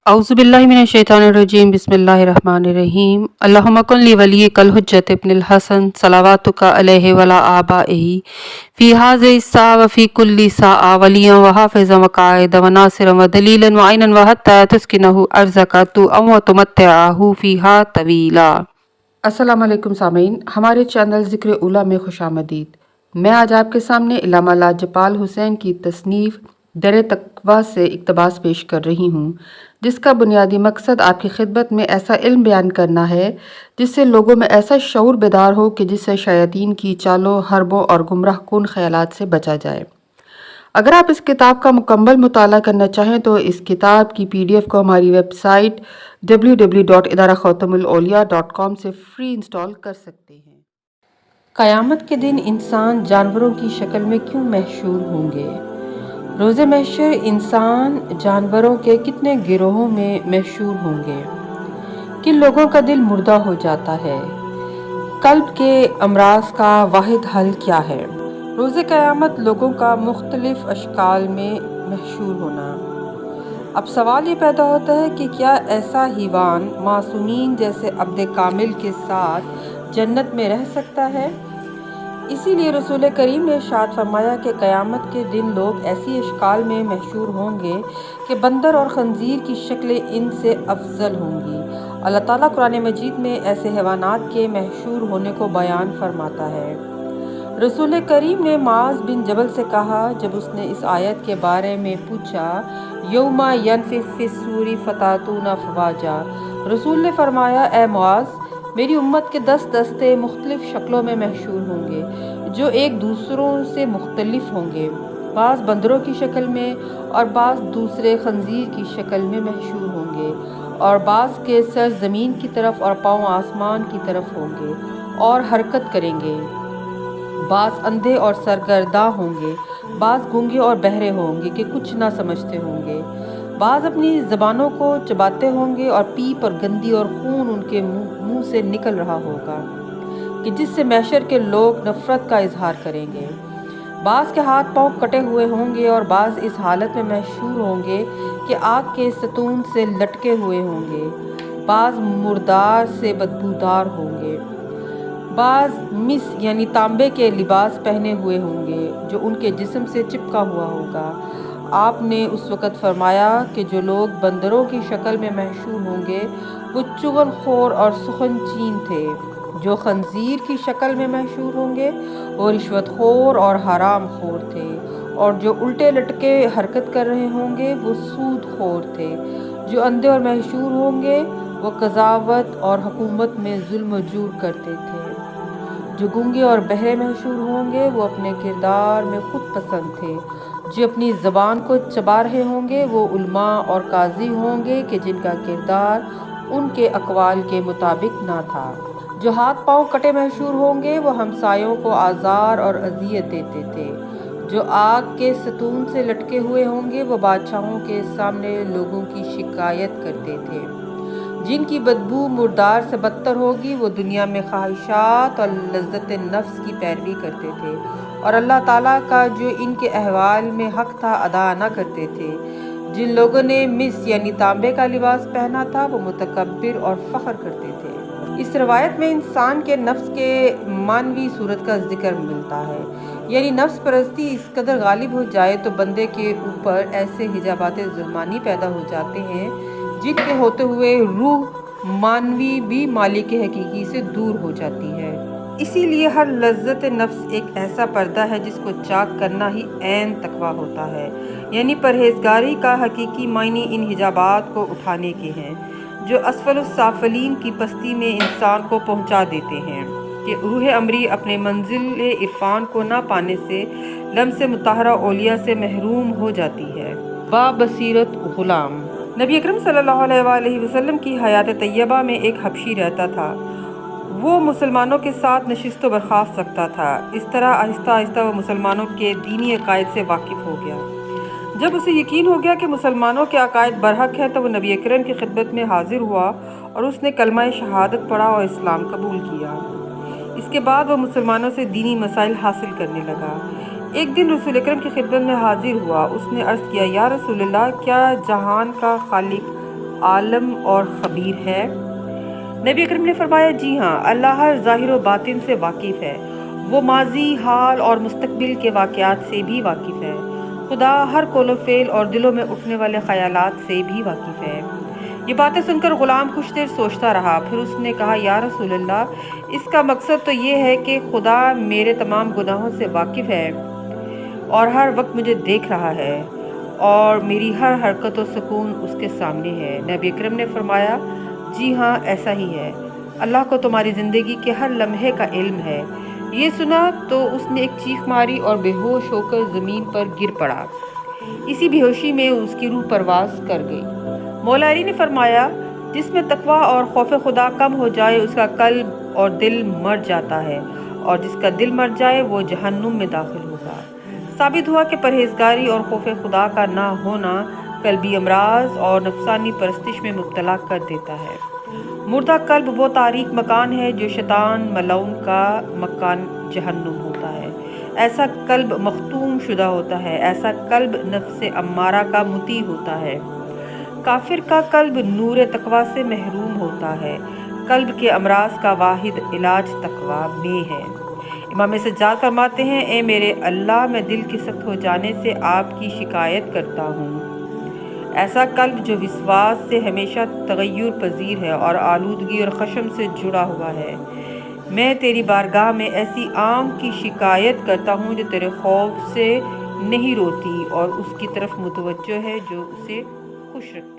औज़ुबिल्लाहि मिनश्शैतानिर्रजीम बिस्मिल्लाहिर्रहमानिर्रहीम अल्लाहुम्मा कुन ली वलिय्यिकल हुज्जत इब्निल हसन सलावातुका अलैहि वला आबाइही फ़ी हाज़िहि स्सा व फ़ी कुल्ली साआ वलिय्यन व हाफ़िज़न व क़ाइदन व नासिरन व दलीलन व ऐनन व हत्ता तुस्किनहु अर्ज़का तु व तुमत्तिअहु फ़ीहा तवीला। अस्सलामु अलैकुम सामीन, हमारे चैनल ज़िक्र उला में खुशामदीद। मैं आज आपके सामने इल्लामा लाजपाल हुसैन की तसनीफ़ दर तक़वा से इक़्तिबास पेश कर रही हूँ, जिसका बुनियादी मकसद आपकी खिदमत में ऐसा इल्म बयान करना है जिससे लोगों में ऐसा शऊर बेदार हो कि जिससे शयातीन की चालों, हरबों और गुमराह कुन ख़यालात से बचा जाए। अगर आप इस किताब का मुकम्मल मुताला करना चाहें तो इस किताब की PDF को हमारी वेबसाइट www.idarakhatamulauliya.com से फ्री इंस्टॉल कर सकते हैं। क़यामत के दिन इंसान जानवरों की शक्ल में क्यों महशूर होंगे? रोज़े महशर इंसान जानवरों के कितने गिरोहों में महशूर होंगे? किन लोगों का दिल मुर्दा हो जाता है? कल्ब के अमराज का वाहिद हल क्या है? रोज़े क़यामत लोगों का मुख्तलिफ अशकाल में महशूर होना। अब सवाल ये पैदा होता है कि क्या ऐसा हीवान मासूमीन जैसे अब्द कामिल के साथ जन्नत में रह सकता है? इसीलिए रसूल करीम ने इरशाद फरमाया कि क़यामत के दिन लोग ऐसी अशकाल में महशूर होंगे कि बंदर और खंजीर की शक्लें इनसे अफजल होंगी। अल्लाह ताला कुरान मजीद में ऐसे हैवानात के महशूर होने को बयान फरमाता है। रसूल करीम ने मुआज़ बिन जबल से कहा, जब उसने इस आयत के बारे में पूछा, यौमा यनफिख़ फ़िस्सूरी फ़तातूना अफ़वाजा। रसूल ने फरमाया, ए मुआज़, मेरी उम्मत के 10 दस्ते मुख्तलिफ शक्लों में महशूर होंगे जो एक दूसरों से मुख्तलिफ होंगे। बाज़ बंदरों की शक्ल में और बाज़ दूसरे खंजीर की शक्ल में महशूर होंगे, और बाज़ के सर ज़मीन की तरफ और पाँव आसमान की तरफ होंगे और हरकत करेंगे। बाज़ अंधे और सरगर्दा होंगे, बाज़ गूंगे और बहरे होंगे कि कुछ ना समझते होंगे। बाज़ अपनी ज़बानों को चबाते होंगे और पीप और गंदी और खून उनके मुंह से निकल रहा होगा कि जिससे महशर के लोग नफ़रत का इजहार करेंगे। बाज़ के हाथ पांव कटे हुए होंगे और बाज़ इस हालत में महशूर होंगे कि आग के सतून से लटके हुए होंगे। बाज़ मुर्दार से बदबूदार होंगे। बाज़ मिस यानी तांबे के लिबास पहने हुए होंगे जो उनके जिस्म से चिपका हुआ होगा। आपने उस वक़्त फरमाया कि जो लोग बंदरों की शक्ल में महशूर होंगे वो चुगलखोर और सुखनचीन थे। जो खंजीर की शक्ल में महशूर होंगे वो रिश्वतखोर और हराम खोर थे, और जो उल्टे लटके हरकत कर रहे होंगे वो सूद खोर थे। जो अंधे और महशूर होंगे वो कज़ावत और हुकूमत में जुल्म जूर करते थे। जो गूंगे और बहरे महशूर होंगे वो अपने किरदार में खुद पसंद थे। जो अपनी ज़बान को चबा रहे होंगे वो उलमा और काजी होंगे कि जिनका किरदार उनके अक़वाल के मुताबिक ना था। जो हाथ पांव कटे महशूर होंगे वो हमसायों को आज़ार और अज़ियत देते थे। जो आग के सतून से लटके हुए होंगे वो बादशाहों के सामने लोगों की शिकायत करते थे। जिनकी बदबू मुर्दार से बदतर होगी वो दुनिया में ख्वाहिशात और लज्जत नफ्स की पैरवी करते थे, और अल्लाह ताला का जो इनके अहवाल में हक़ था अदा न करते थे। जिन लोगों ने मिस यानी तांबे का लिबास पहना था वो मुतकब्बिर और फ़ख्र करते थे। इस रवायत में इंसान के नफ्स के मानवी सूरत का जिक्र मिलता है, यानी नफ्स परस्ती इस कदर गालिब हो जाए तो बंदे के ऊपर ऐसे हिजाबात जुल्मानी पैदा हो जाते हैं जिनके होते हुए रूह मानवी भी मालिक हकीकी से दूर हो जाती है। इसीलिए हर लज्जत नफ्स एक ऐसा पर्दा है जिसको चाक करना ही ऐन तकवा होता है, यानी परहेजगारी का हकीकी मायने इन हिजाबात को उठाने के हैं जो असफलुस्साफलीन की पस्ती में इंसान को पहुंचा देते हैं कि रूह अमरी अपने मंजिल इरफान को ना पाने से लम्स मुताहरा औलिया से महरूम हो जाती है। बाबसीरत गुलाम। नबी अकरम सल्लल्लाहु अलैहि वसल्लम की हयात तैयबा में एक हबशी रहता था। वो मुसलमानों के साथ नशिस्त व बर्खास्त रखता था। इस तरह आहिस्ता आहिस्ता वो मुसलमानों के दीनी अकायद से वाकिफ़ हो गया। जब उसे यकीन हो गया कि मुसलमानों के अकायद बरहक है तो वो नबी अकरम की खिदमत में हाजिर हुआ और उसने कलमा शहादत पढ़ा और इस्लाम कबूल किया। इसके बाद वो मुसलमानों से दीनी मसाइल हासिल करने लगा। एक दिन रसूल अकरम की खिदमत में हाजिर हुआ। उसने अर्ज़ किया, या रसूलल्लाह, क्या जहान का खालिक عالم اور خبیر ہے؟ نبی اکرم نے فرمایا جی ہاں، اللہ ہر ظاہر و باطن سے واقف ہے، وہ ماضی، حال اور مستقبل کے واقعات سے بھی واقف ہے، خدا ہر قول و فعل اور دلوں میں اٹھنے والے خیالات سے بھی واقف ہے۔ یہ باتیں سن کر غلام کچھ دیر سوچتا رہا، پھر اس نے کہا یا رسول اللہ، اس کا مقصد تو یہ ہے کہ خدا میرے تمام گناہوں سے واقف ہے اور ہر وقت مجھے دیکھ رہا ہے اور میری ہر حرکت و سکون اس کے سامنے ہے۔ نبی اکرم نے فرمایا جی ہاں، ایسا ہی ہے، اللہ کو تمہاری زندگی کے ہر لمحے کا علم ہے۔ یہ سنا تو اس نے ایک چیخ ماری اور بے ہوش ہو کر زمین پر گر پڑا۔ اسی بے ہوشی میں اس کی روح پرواز کر گئی۔ مولا علی نے فرمایا جس میں تقویٰ اور خوف خدا کم ہو جائے اس کا قلب اور دل مر جاتا ہے، اور جس کا دل مر جائے وہ جہنم میں داخل ہوگا۔ ثابت ہوا کہ پرہیزگاری اور خوف خدا کا نہ ہونا قلبی امراض اور نفسانی پرستش میں مبتلا کر دیتا ہے۔ مردہ قلب وہ تاریک مکان ہے جو شیطان ملعون کا مکان جہنم ہوتا ہے۔ ایسا قلب مختوم شدہ ہوتا ہے، ایسا قلب نفس امارہ کا مطیع ہوتا ہے۔ کافر کا قلب نور تقویٰ سے محروم ہوتا ہے۔ قلب کے امراض کا واحد علاج تقویٰ میں ہے۔ امام سجاد فرماتے ہیں اے میرے اللہ، میں دل کے سخت ہو جانے سے آپ کی شکایت کرتا ہوں۔ ایسا قلب جو وسواس سے ہمیشہ تغیر پذیر ہے اور آلودگی اور خشم سے جڑا ہوا ہے، میں تیری بارگاہ میں ایسی آنکھ کی شکایت کرتا ہوں جو تیرے خوف سے نہیں روتی اور اس کی طرف متوجہ ہے جو اسے خوش رکھتی ہے۔